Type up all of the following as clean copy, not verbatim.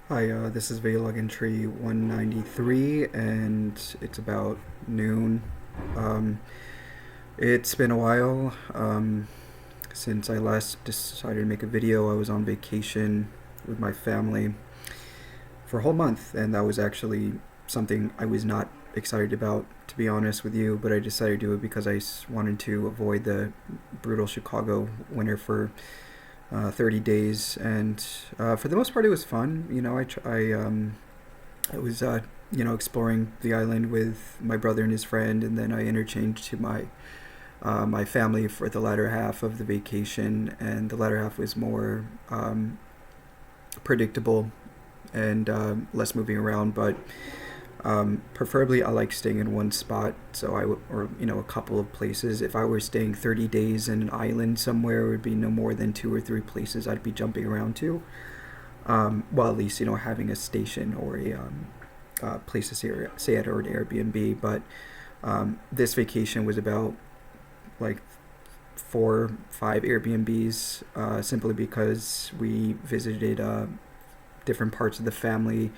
Hi, this is Veilog Entry 193, and it's about noon. Um, it's been a while since I last decided to make a video. I was on vacation with my family for a whole month, and that was actually something I was not excited about, to be honest with you, but I decided to do it because I wanted to avoid the brutal Chicago winter for 30 days, and for the most part, it was fun. I was exploring the island with my brother and his friend, and then I interchanged to my family for the latter half of the vacation, and the latter half was more predictable and less moving around, but preferably, I like staying in one spot. So or a couple of places. If I were staying 30 days in an island somewhere, it would be no more than two or three places I'd be jumping around to. Well, at least having a station or a place to stay at or an Airbnb. But this vacation was about like 4, 5 Airbnbs, simply because we visited different parts of the family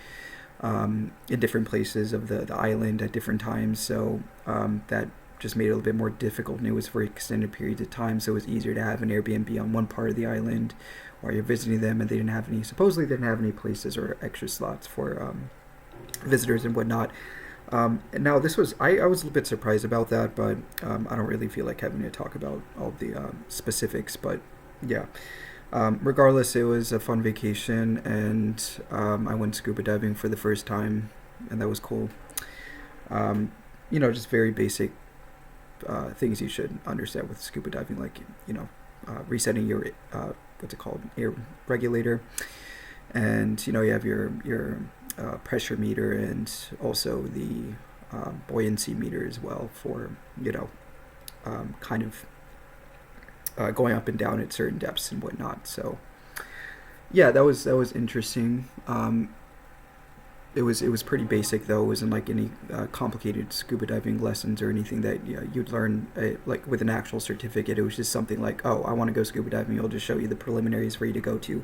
in different places of the island at different times. So that just made it a little bit more difficult, and it was for extended periods of time. So it was easier to have an Airbnb on one part of the island while you're visiting them, and they didn't have any. Supposedly, they didn't have any places or extra slots for visitors and whatnot. And now this was I was a little bit surprised about that, but I don't really feel like having to talk about all the specifics. But yeah, regardless, it was a fun vacation, and I went scuba diving for the first time, and that was cool. Um, just very basic things you should understand with scuba diving, like resetting your what's it called, air regulator, and you have your pressure meter, and also the buoyancy meter as well for kind of going up and down at certain depths and whatnot. So yeah, that was interesting. It was pretty basic though. It wasn't like any complicated scuba diving lessons or anything that you'd learn like with an actual certificate. It was just something like, oh, I want to go scuba diving. I'll just show you the preliminaries for you to go to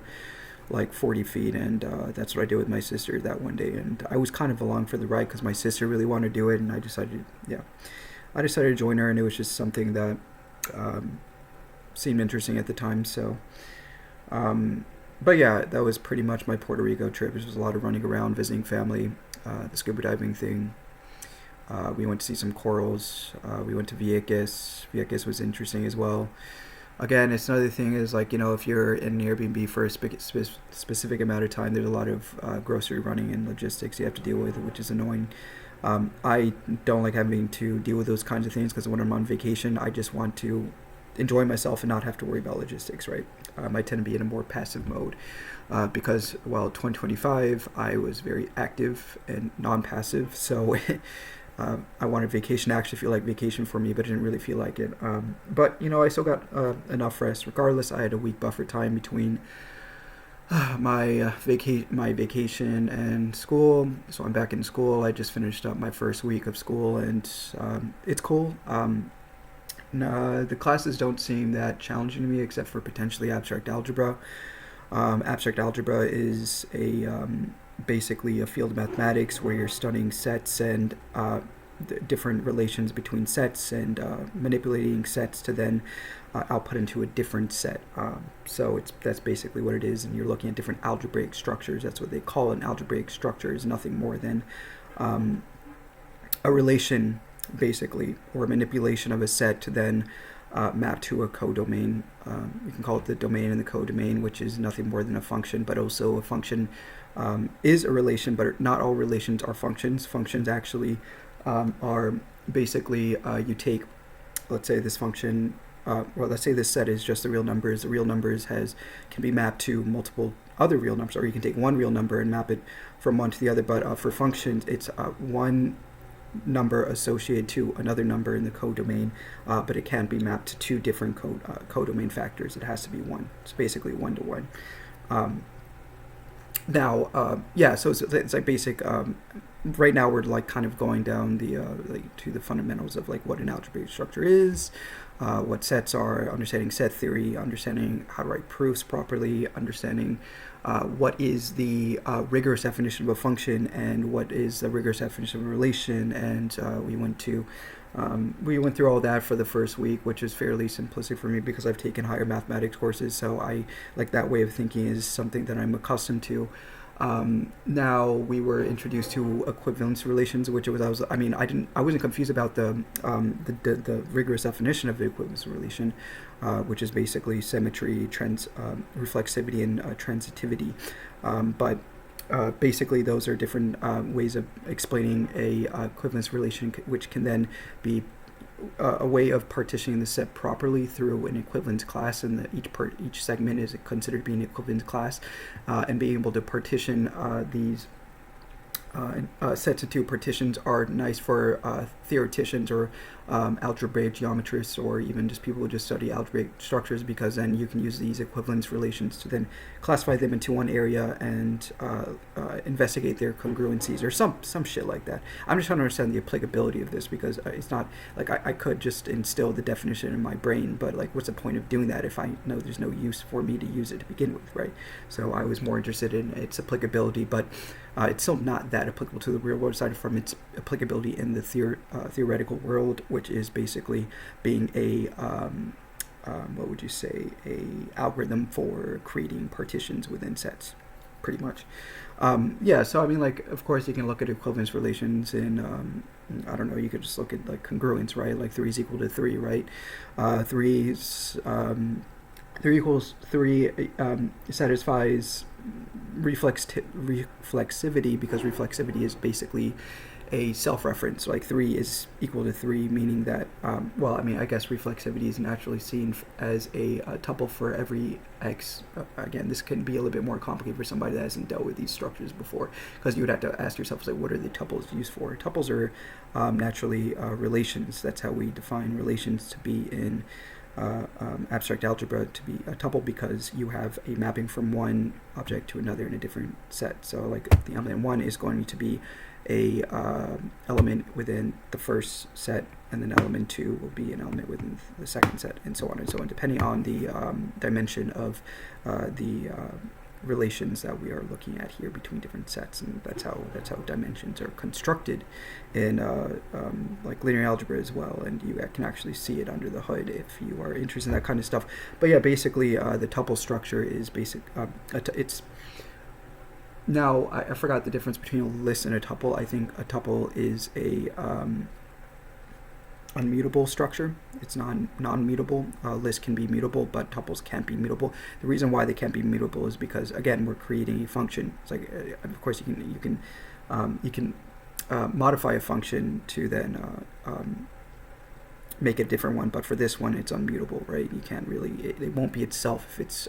like 40 feet, and that's what I did with my sister that one day. And I was kind of along for the ride because my sister really wanted to do it, and I decided to join her, and it was just something that um, seemed interesting at the time. So but yeah, that was pretty much my Puerto Rico trip. It was a lot of running around, visiting family, the scuba diving thing. We went to see some corals. We went to Vieques. Vieques was interesting as well. Again, it's another thing is like, if you're in an Airbnb for a specific amount of time, there's a lot of grocery running and logistics you have to deal with, which is annoying. I don't like having to deal with those kinds of things because when I'm on vacation, I just want to enjoy myself and not have to worry about logistics, right? I tend to be in a more passive mode because, well, 2025, I was very active and non-passive. So I wanted vacation to actually feel like vacation for me, but it didn't really feel like it. But, I still got enough rest. Regardless, I had a week buffer time between my vacation and school. So I'm back in school. I just finished up my first week of school, and it's cool. The classes don't seem that challenging to me, except for potentially abstract algebra. Abstract algebra is basically a field of mathematics where you're studying sets and different relations between sets, and manipulating sets to then output into a different set. So that's basically what it is, and you're looking at different algebraic structures. That's what they call an algebraic structure. Is nothing more than um, a relation, basically, or a manipulation of a set to then map to a codomain. You can call it the domain and the codomain, which is nothing more than a function, but also a function is a relation, but not all relations are functions. Functions actually are basically, you take, let's say this function, let's say this set is just the real numbers. The real numbers can be mapped to multiple other real numbers, or you can take one real number and map it from one to the other. But for functions, it's one number associated to another number in the codomain, but it can't be mapped to two different codomain factors. It has to be one. It's basically one to one. Yeah, so it's like basic. Right now, we're like kind of going down to the fundamentals of like what an algebraic structure is, what sets are, understanding set theory, understanding how to write proofs properly, understanding what is the rigorous definition of a function and what is the rigorous definition of a relation, and we went through all that for the first week, which is fairly simplistic for me because I've taken higher mathematics courses, so I like that way of thinking is something that I'm accustomed to. Now we were introduced to equivalence relations, which I wasn't confused about the rigorous definition of the equivalence relation, which is basically symmetry, reflexivity, and transitivity. But basically, those are different ways of explaining a equivalence relation, which can then be a way of partitioning the set properly through an equivalence class, and each segment is considered to be an equivalence class, and being able to partition these sets into partitions are nice for theoreticians or algebraic geometrists, or even just people who just study algebraic structures, because then you can use these equivalence relations to then classify them into one area and investigate their congruencies or some shit like that. I'm just trying to understand the applicability of this, because it's not like I could just instill the definition in my brain, but like what's the point of doing that if I know there's no use for me to use it to begin with, right? So I was more interested in its applicability, but it's still not that applicable to the real world, aside from its applicability in the theoretical world, which is basically being a what would you say, a algorithm for creating partitions within sets, pretty much. So I mean, like, of course you can look at equivalence relations in I don't know, you could just look at like congruence, right? Like 3 is equal to 3, right? 3 equals 3 satisfies reflexivity, because reflexivity is basically a self-reference. Like 3 is equal to 3, meaning that, I guess reflexivity is naturally seen as a tuple for every x. Again, this can be a little bit more complicated for somebody that hasn't dealt with these structures before, because you would have to ask yourself, like, what are the tuples used for? Tuples are naturally relations. That's how we define relations to be in abstract algebra, to be a tuple, because you have a mapping from one object to another in a different set. So like the element 1 is going to be a element within the first set, and then element 2 will be an element within the second set, and so on and so on, depending on the dimension of the relations that we are looking at here between different sets. And that's how dimensions are constructed in like linear algebra as well, and you can actually see it under the hood if you are interested in that kind of stuff. But yeah, basically the tuple structure is it's now I forgot the difference between a list and a tuple. I think a tuple is a unmutable structure. It's non-mutable. Lists can be mutable, but tuples can't be mutable. The reason why they can't be mutable is because, again, we're creating a function. It's like, of course, you can modify a function to then make a different one, but for this one, it's unmutable, right? You can't really, it won't be itself if it's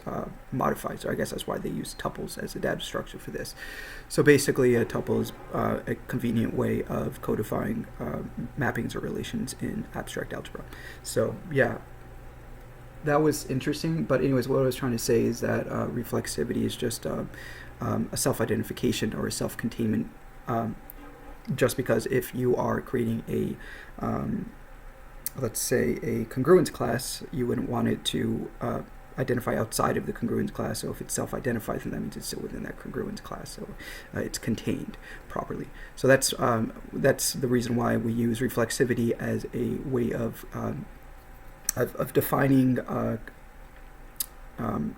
modified. So I guess that's why they use tuples as a data structure for this. So basically, a tuple is a convenient way of codifying mappings or relations in abstract algebra. So yeah, that was interesting. But anyways, what I was trying to say is that reflexivity is just a self-identification or a self-containment. Just because if you are creating a let's say a congruence class, you wouldn't want it to identify outside of the congruence class. So if it self-identifies, then that means it's still within that congruence class. So it's contained properly. So that's the reason why we use reflexivity as a way of defining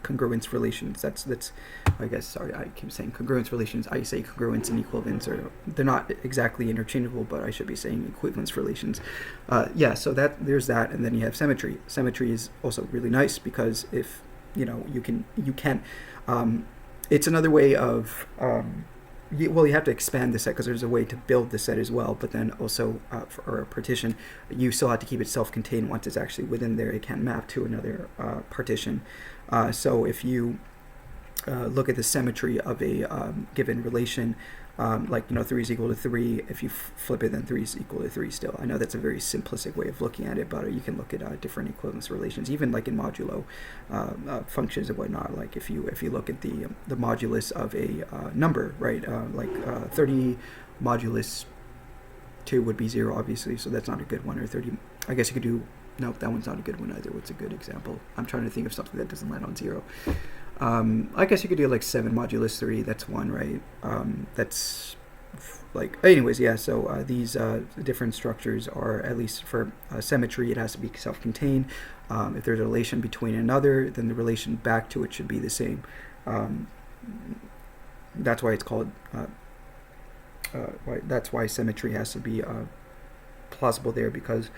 congruence relations. That's I guess, sorry, I keep saying congruence relations. I say congruence and equivalence, or they're not exactly interchangeable, but I should be saying equivalence relations. So there's that, and then you have symmetry. Symmetry is also really nice because if you can it's another way of you have to expand the set, because there's a way to build the set as well, but then also for a partition, you still have to keep it self-contained. Once it's actually within there, it can't map to another partition. So if you look at the symmetry of a given relation, 3 is equal to 3, if you flip it, then 3 is equal to 3 still. I know that's a very simplistic way of looking at it, but you can look at different equivalence relations, even like in modulo functions and whatnot. Like if you look at the modulus of a number, right? 30 modulus 2 would be 0, obviously, so that's not a good one. Or 30, I guess you could do, nope, that one's not a good one either. What's a good example? I'm trying to think of something that doesn't land on 0. I guess you could do like 7 modulus 3. That's one, right? That's like, anyways, yeah. So these different structures are, at least for symmetry, it has to be self-contained. If there's a relation between another, then the relation back to it should be the same. Um, that's why it's called. That's why symmetry has to be plausible there, because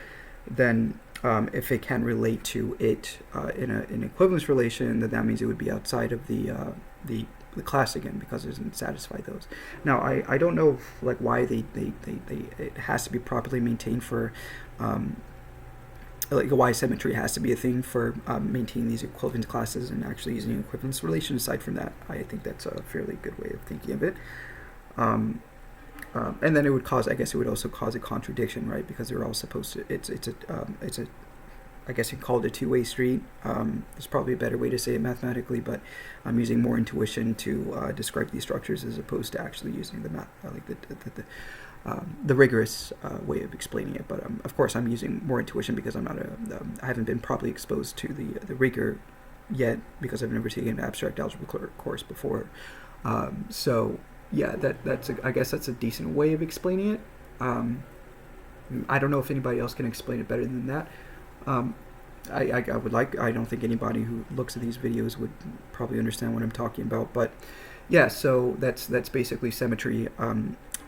then if it can relate to it in an equivalence relation, then that means it would be outside of the class again, because it doesn't satisfy those. Now I don't know like why they it has to be properly maintained for like why symmetry has to be a thing for maintaining these equivalence classes and actually using an equivalence relation. Aside from that, I think that's a fairly good way of thinking of it. And then it would cause, I guess it would also cause a contradiction, right? Because they're all supposed to, it's a, I guess you call it a two-way street. There's probably a better way to say it mathematically, but I'm using more intuition to describe these structures as opposed to actually using the math, like the rigorous way of explaining it. But of course, I'm using more intuition because I'm not I haven't been properly exposed to the rigor yet, because I've never taken an abstract algebra course before. So yeah, I guess that's a decent way of explaining it. I don't know if anybody else can explain it better than that. I don't think anybody who looks at these videos would probably understand what I'm talking about, but yeah, so that's basically symmetry.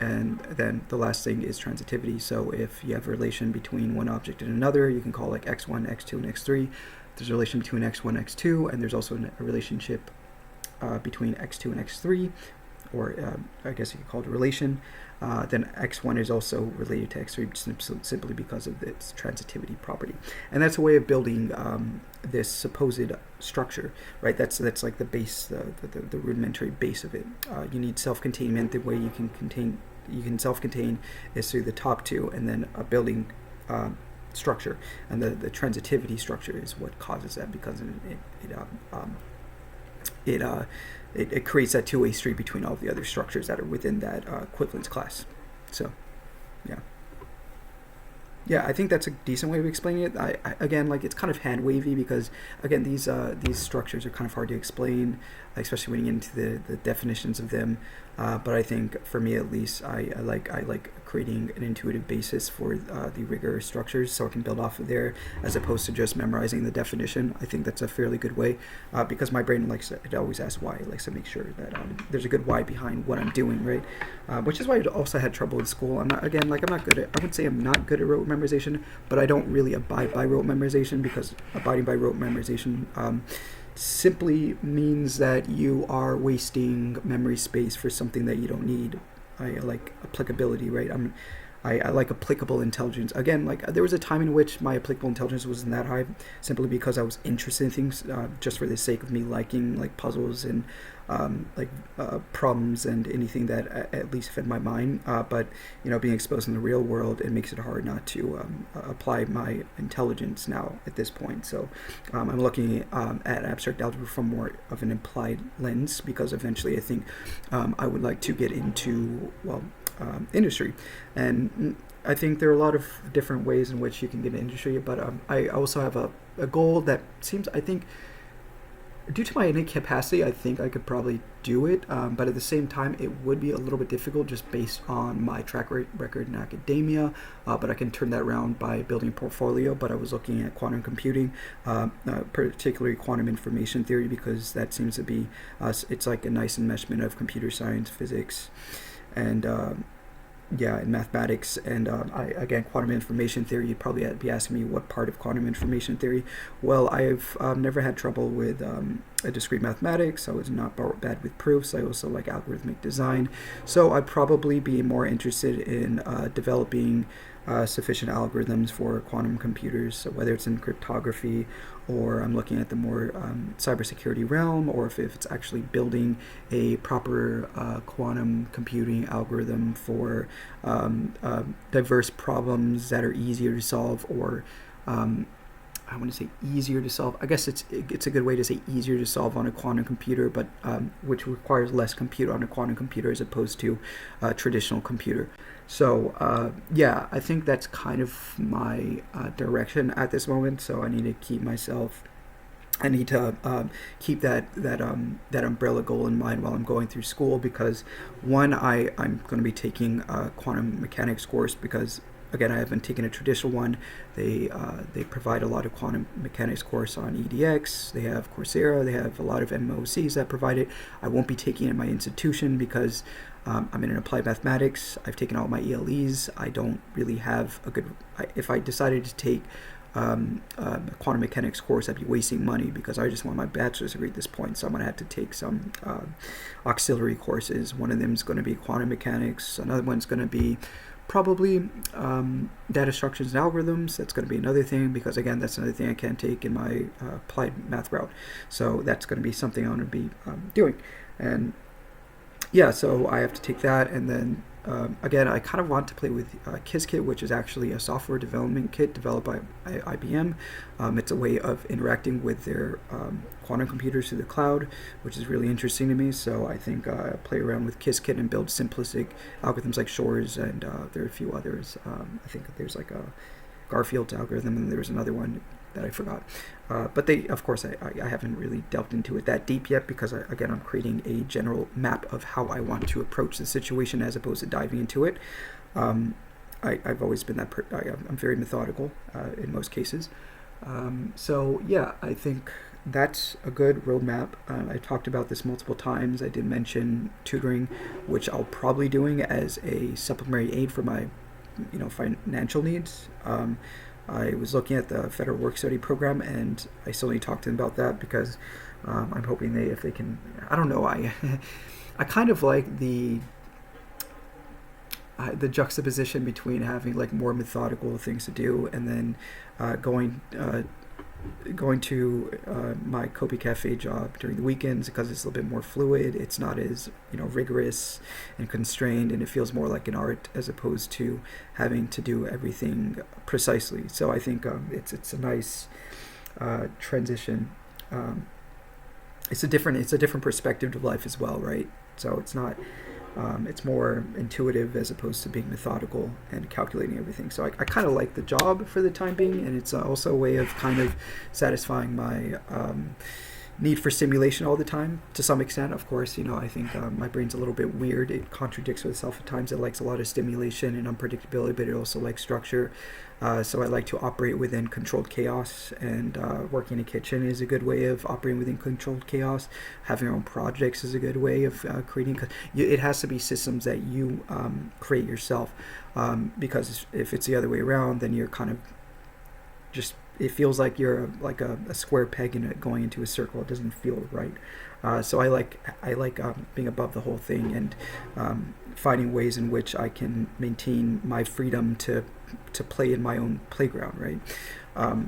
And then the last thing is transitivity. So if you have a relation between one object and another, you can call like x1, x2, and x3. There's a relation between x1, x2, and there's also a relationship between x2 and x3, or I guess you could call it a relation. Then x1 is also related to x3 simply because of its transitivity property. And that's a way of building this supposed structure, right? That's like the base, the rudimentary base of it. You need self-containment. The way you can self-contain is through the top two, and then a building structure. And the transitivity structure is what causes that, because it creates that two-way street between all the other structures that are within that equivalence class. So, yeah, I think that's a decent way of explaining it. Again, like, it's kind of hand wavy because, again, these structures are kind of hard to explain, especially when you get into the definitions of them. But I think, for me at least, I like creating an intuitive basis for the rigorous structures, so I can build off of there, as opposed to just memorizing the definition. I think that's a fairly good way, because my brain it always asks why. It likes to make sure that there's a good why behind what I'm doing, right? Which is why I also had trouble in school. I wouldn't say I'm not good at rote memorization, but I don't really abide by rote memorization, because abiding by rote memorization simply means that you are wasting memory space for something that you don't need. I like applicability, right? I like applicable intelligence. Again, like, there was a time in which my applicable intelligence wasn't that high, simply because I was interested in things just for the sake of me liking like puzzles and problems and anything that at least fed my mind. But being exposed in the real world, it makes it hard not to apply my intelligence now at this point. So I'm looking at abstract algebra from more of an implied lens, because eventually I think I would like to get into industry, and I think there are a lot of different ways in which you can get into industry, but I also have a goal that seems, I think, due to my innate capacity, I think I could probably do it, but at the same time, it would be a little bit difficult just based on my track record in academia, but I can turn that around by building a portfolio. But I was looking at quantum computing, particularly quantum information theory, because that seems to be, it's like a nice enmeshment of computer science, physics, and in mathematics. And again, quantum information theory, you'd probably be asking me what part of quantum information theory. Well, I've never had trouble with discrete mathematics. I was not bad with proofs. I also like algorithmic design. So I'd probably be more interested in developing sufficient algorithms for quantum computers, so whether it's in cryptography, or I'm looking at the more cybersecurity realm, or if it's actually building a proper quantum computing algorithm for diverse problems that are easier to solve, or I want to say easier to solve. I guess it's a good way to say easier to solve on a quantum computer, but which requires less compute on a quantum computer as opposed to a traditional computer. So I think that's kind of my direction at this moment. So I need to keep myself I need to keep that umbrella goal in mind while I'm going through school, because one, I'm going to be taking a quantum mechanics course because, again, I haven't taken a traditional one. They provide a lot of quantum mechanics course on EDX. They have Coursera. They have a lot of MOCs that provide it. I won't be taking it in my institution because I'm in an applied mathematics. I've taken all my ELEs. I don't really have a good. If I decided to take a quantum mechanics course, I'd be wasting money because I just want my bachelor's degree at this point. So I'm going to have to take some auxiliary courses. One of them is going to be quantum mechanics. Another one's going to be probably data structures and algorithms. That's going to be another thing because, again, that's another thing I can't take in my applied math route. So that's going to be something I'm going to be doing. And yeah, so I have to take that, and then again, I kind of want to play with Qiskit, which is actually a software development kit developed by IBM. It's a way of interacting with their quantum computers through the cloud, which is really interesting to me. So I think I'll play around with Qiskit and build simplistic algorithms like Shor's, and there are a few others. I think there's like a Garfield's algorithm, and there's another one that I forgot. But they, of course, I haven't really delved into it that deep yet because, again, I'm creating a general map of how I want to approach the situation as opposed to diving into it. I've always been that. I'm very methodical in most cases. So yeah, I think that's a good roadmap. I talked about this multiple times. I did mention tutoring, which I'll probably doing as a supplementary aid for my, financial needs. I was looking at the federal work-study program, and I still need to talk to them about that because I'm hoping if they can. I don't know. I kind of like the juxtaposition between having like more methodical things to do and then going to my Kobe Cafe job during the weekends because it's a little bit more fluid. It's not as rigorous and constrained, and it feels more like an art as opposed to having to do everything precisely. So I think it's a nice transition. It's a different perspective of life as well, right? So it's not. It's more intuitive as opposed to being methodical and calculating everything. So I kind of like the job for the time being, and it's also a way of kind of satisfying my need for stimulation all the time to some extent. Of course, I think my brain's a little bit weird. It contradicts with itself at times. It likes a lot of stimulation and unpredictability, but it also likes structure. So I like to operate within controlled chaos, and working in a kitchen is a good way of operating within controlled chaos. Having your own projects is a good way of creating. It has to be systems that you create yourself, because if it's the other way around, then you're kind of just. It feels like you're like a square peg going into a circle. It doesn't feel right. So I like being above the whole thing and finding ways in which I can maintain my freedom to play in my own playground, right?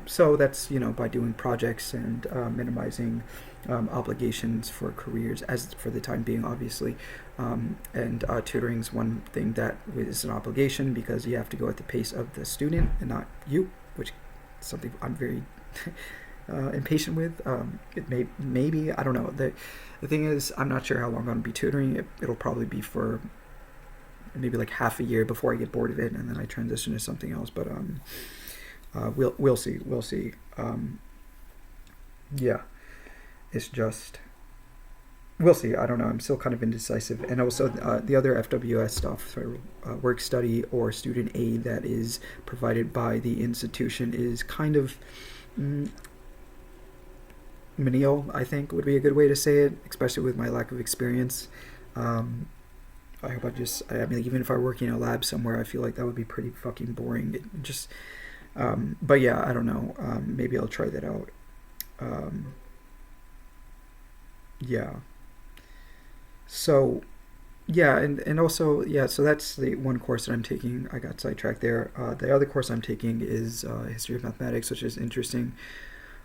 So that's by doing projects and minimizing obligations for careers as for the time being, obviously. And tutoring is one thing that is an obligation because you have to go at the pace of the student and not you, which is something I'm very impatient with. It maybe I don't know. The thing is, I'm not sure how long I'm going to be tutoring. It'll probably be for maybe like half a year before I get bored of it, and then I transition to something else. But we'll see. We'll see. Yeah, it's just we'll see. I don't know. I'm still kind of indecisive. And also the other FWS stuff, so work study or student aid that is provided by the institution is kind of menial, I think would be a good way to say it, especially with my lack of experience. I hope even if I were working in a lab somewhere, I feel like that would be pretty fucking boring. But yeah, I don't know. Maybe I'll try that out. Yeah. So, yeah, and also, yeah, so that's the one course that I'm taking. I got sidetracked there. The other course I'm taking is History of Mathematics, which is interesting.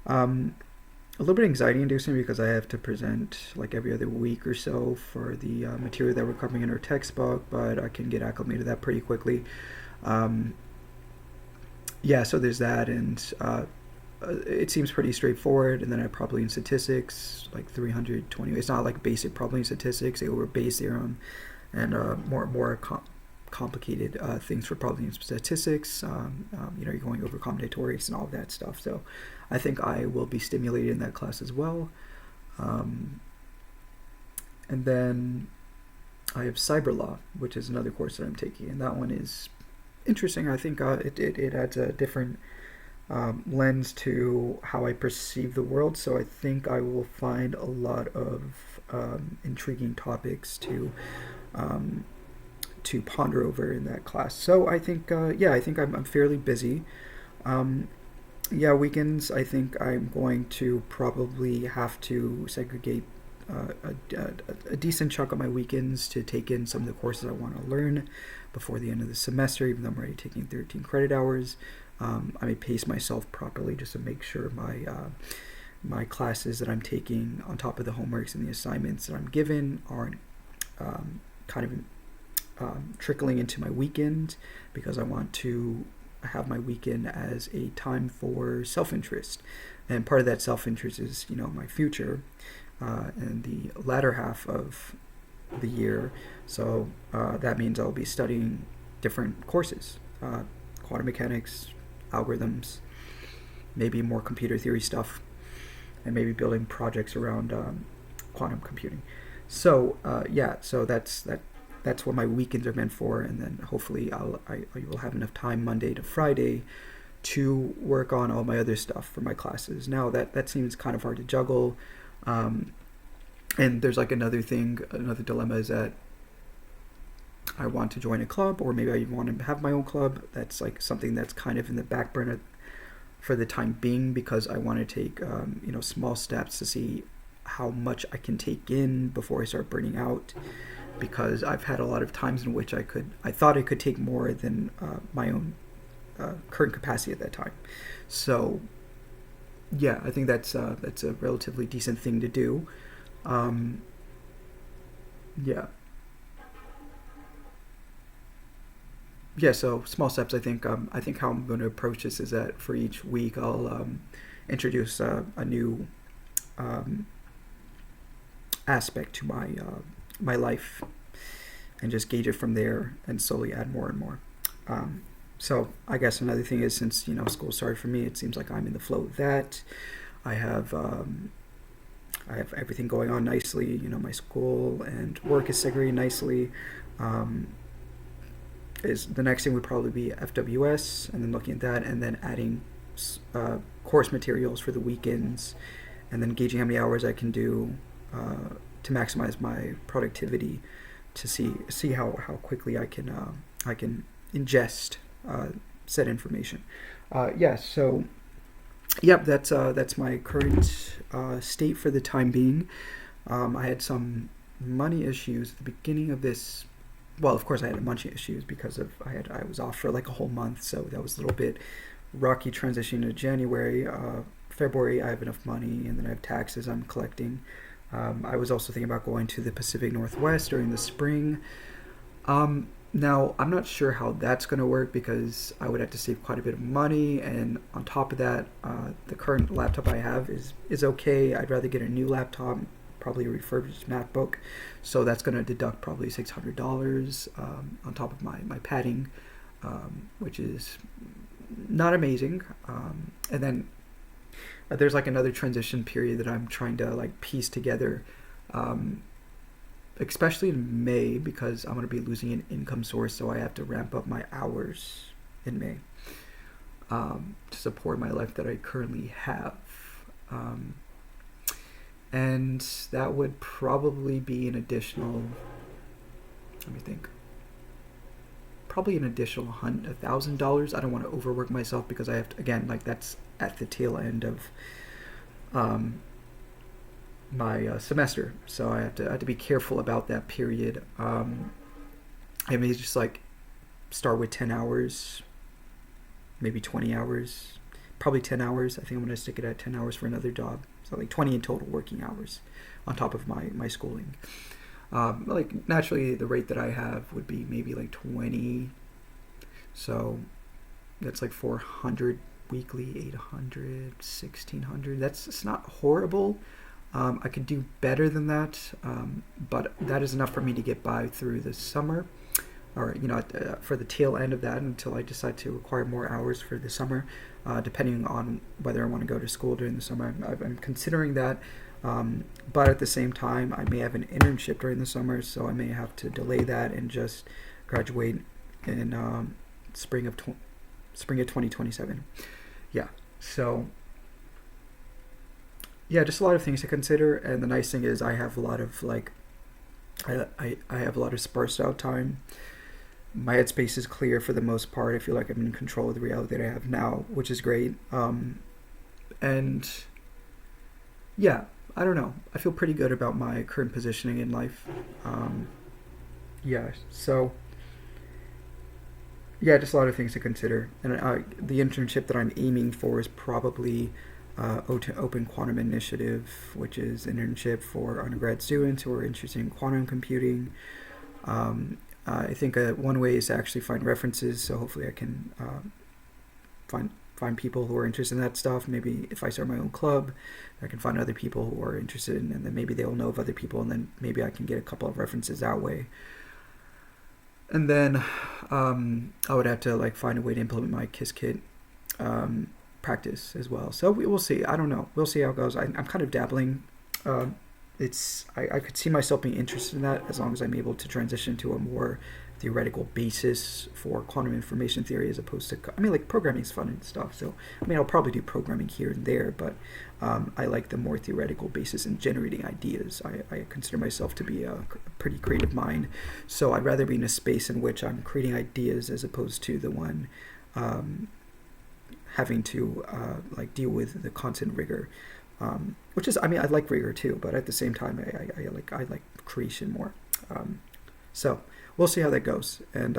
A little bit anxiety inducing because I have to present like every other week or so for the material that we're covering in our textbook, but I can get acclimated to that pretty quickly. Yeah, so there's that, and it seems pretty straightforward. And then I probably in statistics, like 320. It's not like basic probability statistics, over Bayes theorem, and more complicated things for probability and statistics. You're going over combinatorics and all of that stuff. So I think I will be stimulated in that class as well. And then I have cyber law, which is another course that I'm taking, and that one is interesting. I think it adds a different lens to how I perceive the world. So I think I will find a lot of intriguing topics to ponder over in that class. So I think I think I'm fairly busy. Weekends, I think I'm going to probably have to segregate a decent chunk of my weekends to take in some of the courses I want to learn before the end of the semester, even though I'm already taking 13 credit hours. I may pace myself properly just to make sure my classes that I'm taking on top of the homeworks and the assignments that I'm given aren't trickling into my weekend, because I want to have my weekend as a time for self-interest. And part of that self-interest is, my future and the latter half of the year. So that means I'll be studying different courses, quantum mechanics, algorithms, maybe more computer theory stuff, and maybe building projects around quantum computing. So so that's what my weekends are meant for, and then hopefully I will have enough time Monday to Friday to work on all my other stuff for my classes. Now that seems kind of hard to juggle, and there's like another dilemma is that I want to join a club, or maybe I even want to have my own club. That's like something that's kind of in the back burner for the time being, because I want to take small steps to see how much I can take in before I start burning out, because I've had a lot of times in which I thought I could take more than my own current capacity at that time. So I think that's a relatively decent thing to do. So small steps. I think how I'm going to approach this is that for each week I'll introduce a new aspect to my life, and just gauge it from there, and slowly add more and more. So I guess another thing is, since school started for me, it seems like I'm in the flow of that. I have everything going on nicely. My school and work is segregated nicely. Is the next thing would probably be FWS, and then looking at that, and then adding course materials for the weekends, and then gauging how many hours I can do to maximize my productivity, to see how quickly I can ingest said information. That's my current state for the time being. I had some money issues at the beginning of this. Well, of course I had money issues because I was off for like a whole month, so that was a little bit rocky transition to January. February I have enough money, and then I have taxes I'm collecting. I was also thinking about going to the Pacific Northwest during the spring. Now, I'm not sure how that's going to work, because I would have to save quite a bit of money, and on top of that, the current laptop I have is okay. I'd rather get a new laptop, probably a refurbished MacBook, so that's going to deduct probably $600 on top of my padding, which is not amazing. And then there's like another transition period that I'm trying to like piece together, especially in May, because I'm going to be losing an income source, so I have to ramp up my hours in May to support my life that I currently have. And that would probably be an additional, let me think, probably an additional $1,000. I don't want to overwork myself, because I have to, again, like that's at the tail end of my semester, so I have to be careful about that period. I may just like start with 10 hours, maybe 20 hours, probably 10 hours. I think I'm going to stick it at 10 hours for another job, so like 20 in total working hours on top of my schooling. Like naturally the rate that I have would be maybe like 20, so that's like 400 weekly, 800, 1600. It's not horrible. I could do better than that, but that is enough for me to get by through the summer. or for the tail end of that until I decide to acquire more hours for the summer, depending on whether I want to go to school during the summer. I'm considering that, but at the same time, I may have an internship during the summer, so I may have to delay that and just graduate in spring of 2027. Yeah, so yeah, just a lot of things to consider. And the nice thing is I have a lot of I have a lot of sparse out time. My headspace is clear for the most part. I feel like I'm in control of the reality that I have now, which is great. And yeah, I don't know. I feel pretty good about my current positioning in life. Yeah, so yeah, just a lot of things to consider. And the internship that I'm aiming for is probably Open Quantum Initiative, which is an internship for undergrad students who are interested in quantum computing. I think one way is to actually find references, so hopefully I can find people who are interested in that stuff. Maybe if I start my own club, I can find other people who are interested in, and then maybe they'll know of other people, and then maybe I can get a couple of references that way. And then I would have to find a way to implement my Qiskit practice as well. So we'll see. I don't know. We'll see how it goes. I'm kind of dabbling. I could see myself being interested in that as long as I'm able to transition to a more theoretical basis for quantum information theory as opposed to, programming is fun and stuff. So, I'll probably do programming here and there, but I like the more theoretical basis in generating ideas. I consider myself to be a pretty creative mind, so I'd rather be in a space in which I'm creating ideas as opposed to the one having to deal with the constant rigor. Which is, I like rigor too, but at the same time, I like creation more. So we'll see how that goes. And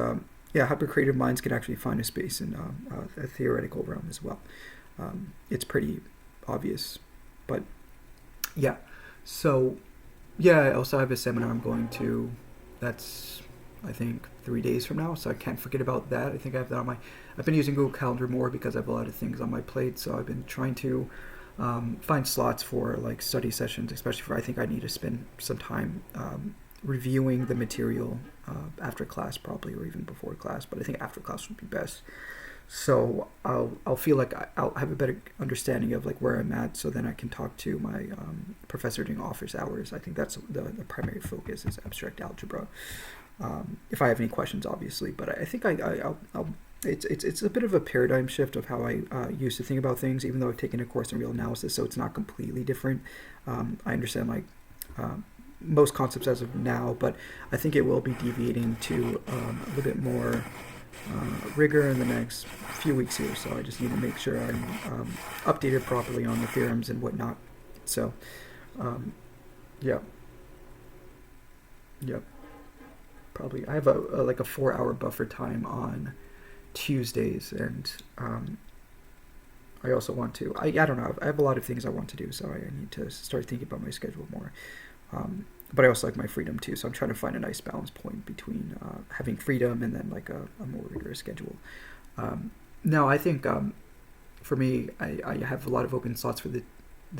hyper creative minds can actually find a space in a theoretical realm as well. It's pretty obvious, but yeah. So yeah, I also have a seminar I'm going to. That's, I think, 3 days from now, so I can't forget about that. I think I have that on my. I've been using Google Calendar more because I have a lot of things on my plate, so I've been trying to find slots for study sessions, especially for I think I need to spend some time reviewing the material after class probably, or even before class, but I think after class would be best. So I'll feel like I'll have a better understanding of where I'm at, so then I can talk to my professor during office hours. I think that's the primary focus is abstract algebra. If I have any questions, obviously, but I think I'll it's a bit of a paradigm shift of how I used to think about things, even though I've taken a course in real analysis, so it's not completely different. I understand most concepts as of now, but I think it will be deviating to a little bit more rigor in the next few weeks here, so I just need to make sure I'm updated properly on the theorems and whatnot. So yeah. Yep. Probably I have a 4-hour buffer time on Tuesdays, and I also want to. I don't know. I have a lot of things I want to do, so I need to start thinking about my schedule more. But I also like my freedom too, so I'm trying to find a nice balance point between having freedom and then a more rigorous schedule. Now, I think for me, I have a lot of open slots for the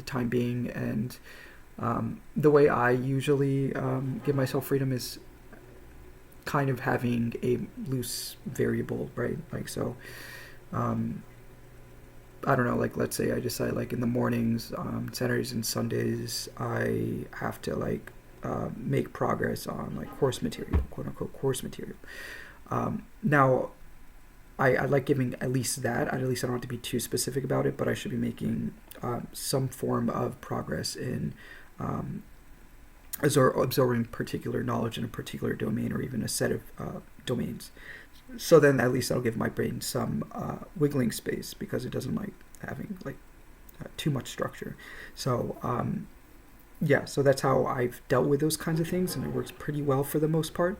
time being, and the way I usually give myself freedom is kind of having a loose variable, right? I don't know, let's say I decide in the mornings, Saturdays and Sundays, I have to make progress on course material, quote unquote course material. Now, I like giving at least that. At least I don't have to be too specific about it, but I should be making some form of progress in absorbing particular knowledge in a particular domain, or even a set of domains. So then at least I'll give my brain some wiggling space, because it doesn't like having too much structure. So so that's how I've dealt with those kinds of things, and it works pretty well for the most part.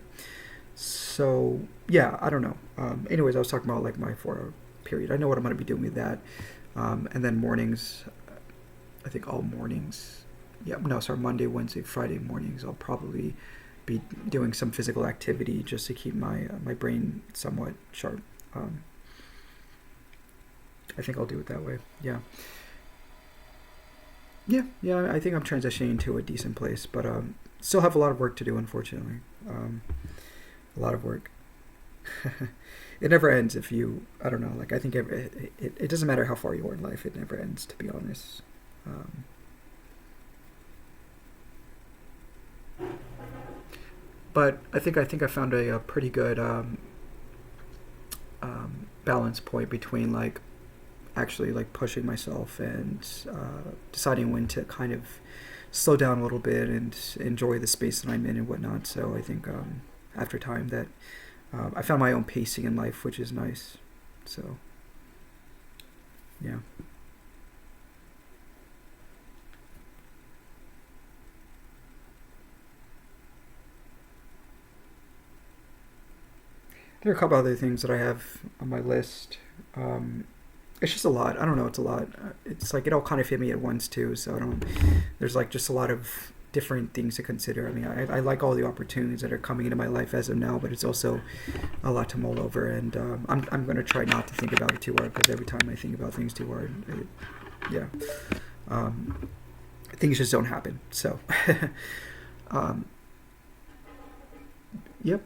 So yeah, I don't know. Anyways, I was talking about my 4-hour period. I know what I'm going to be doing with that. And then mornings, I think all mornings. Monday, Wednesday, Friday mornings, I'll probably be doing some physical activity just to keep my brain somewhat sharp. I think I'll do it that way. Yeah, I think I'm transitioning to a decent place, but still have a lot of work to do, unfortunately. A lot of work. It never ends if you, I don't know, like I think it doesn't matter how far you are in life, it never ends, to be honest. Um, but I think I found a pretty good balance point between like actually like pushing myself and deciding when to kind of slow down a little bit and enjoy the space that I'm in and whatnot. So I think after time that I found my own pacing in life, which is nice. So yeah. There are a couple other things that I have on my list. Um, it's just a lot. I don't know. It's a lot. It's like it all kind of hit me at once too. So I don't. There's like just a lot of different things to consider. I mean, I like all the opportunities that are coming into my life as of now, but it's also a lot to mull over. And I'm gonna try not to think about it too hard because every time I think about things too hard, yeah, um, things just don't happen. So, um, yep.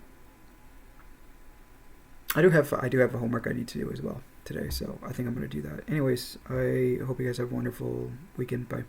I do have a homework I need to do as well today, so I think I'm gonna do that. Anyways, I hope you guys have a wonderful weekend. Bye.